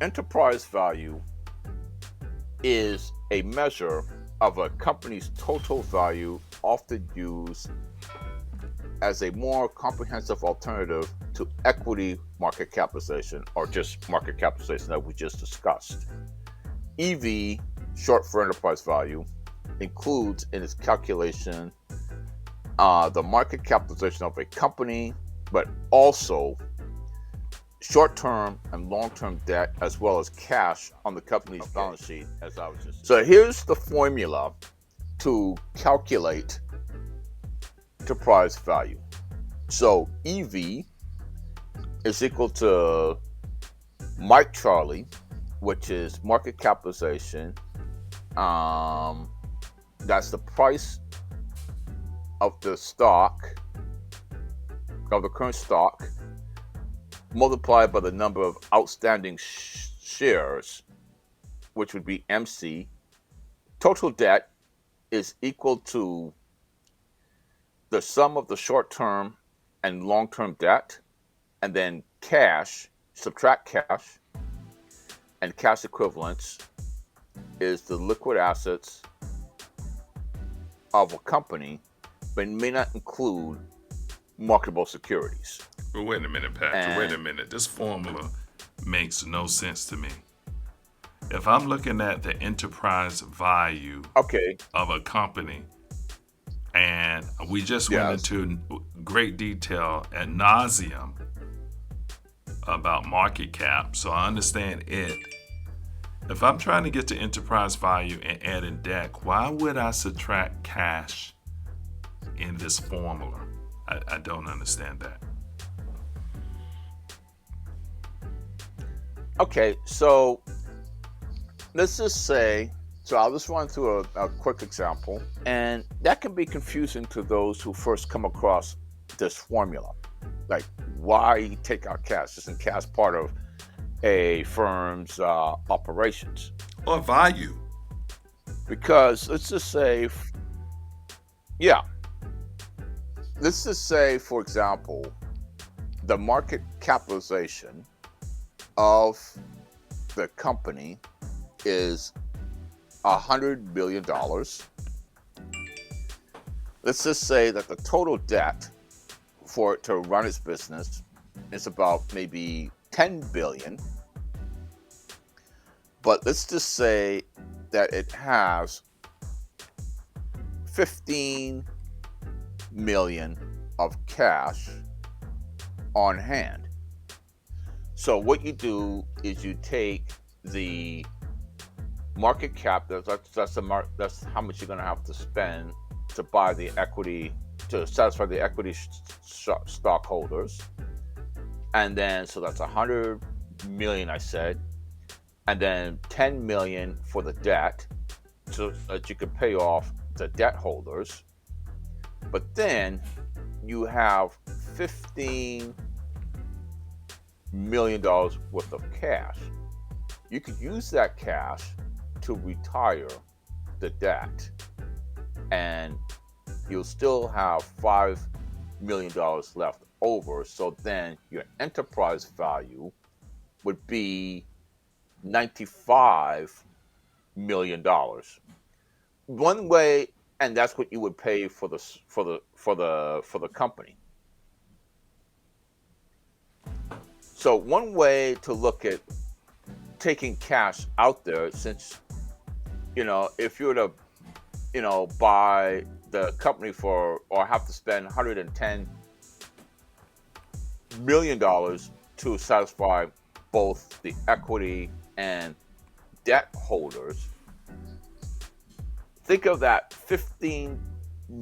Enterprise value is a measure of a company's total value, often used as a more comprehensive alternative to equity market capitalization, or just market capitalization that we just discussed. EV, short for enterprise value, includes in its calculation the market capitalization of a company, but also short-term and long-term debt, as well as cash on the company's balance sheet, as I was just. So here's the formula to calculate enterprise value. So EV is equal to Mike Charlie, which is market capitalization. That's the price of the stock, of the current stock, multiplied by the number of outstanding shares, which would be MC. Total debt is equal to the sum of the short-term and long-term debt, and then cash, subtract cash, and cash equivalents is the liquid assets of a company, but may not include marketable securities. But wait a minute, Patrick. Wait a minute. This formula makes no sense to me. If I'm looking at the enterprise value of a company, and we just went into great detail ad nauseum about market cap, so I understand it. If I'm trying to get to enterprise value and add in debt, why would I subtract cash in this formula? I don't understand that. Okay, so let's just say, so I'll just run through a quick example, and that can be confusing to those who first come across this formula. Like, why take out cash? Isn't cash part of a firm's operations? Or value. Because let's just say, let's just say, for example, the market capitalization of the company is $100 billion. Let's just say that the total debt for it to run its business is about maybe 10 billion. But let's just say that it has 15 million of cash on hand. So what you do is you take the market cap, that's how much you're going to have to spend to buy the equity, to satisfy the equity stockholders. And then, so that's 100 million, I said. And then 10 million for the debt, so that you can pay off the debt holders. But then you have $15 million worth of cash. You could use that cash to retire the debt, and you'll still have $5 million left over. So then your enterprise value would be $95 million. One way, and that's what you would pay for the company. So one way to look at taking cash out there, since, if you were to, buy the company for, or have to spend $110 million to satisfy both the equity and debt holders, think of that $15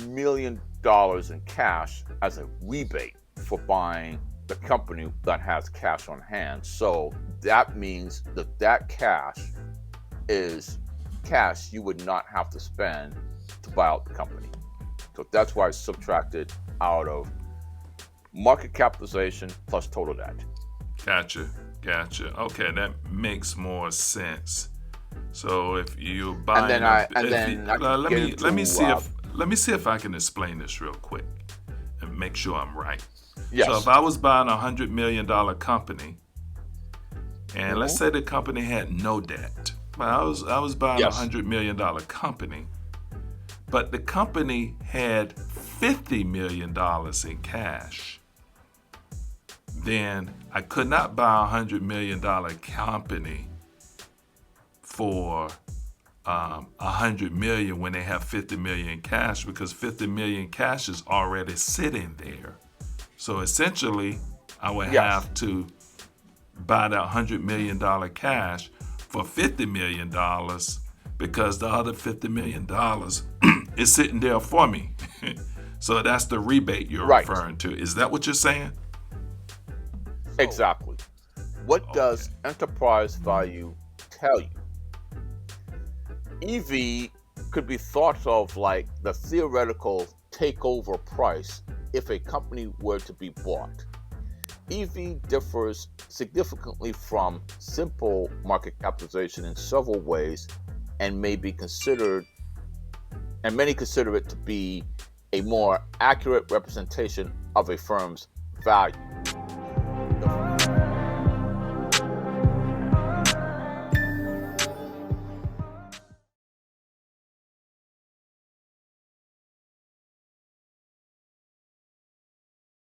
million in cash as a rebate for buying the company that has cash on hand. So that means that cash is cash you would not have to spend to buy out the company. So that's why it's subtracted out of market capitalization plus total debt. Gotcha. Okay, that makes more sense. So if you buy, let me see if I can explain this real quick and make sure I'm right. Yes. So if I was buying $100 million company, And let's say the company had no debt. Well, I was buying $100 million company, but the company had $50 million in cash. Then I could not buy $100 million company for $100 million when they have $50 million cash, because $50 million cash is already sitting there. So essentially, I would have to buy that $100 million cash for $50 million because the other $50 million is sitting there for me. So that's the rebate you're referring to. Is that what you're saying? Exactly. What does enterprise value tell you? EV could be thought of like the theoretical takeover price if a company were to be bought. EV differs significantly from simple market capitalization in several ways, and many consider it to be a more accurate representation of a firm's value.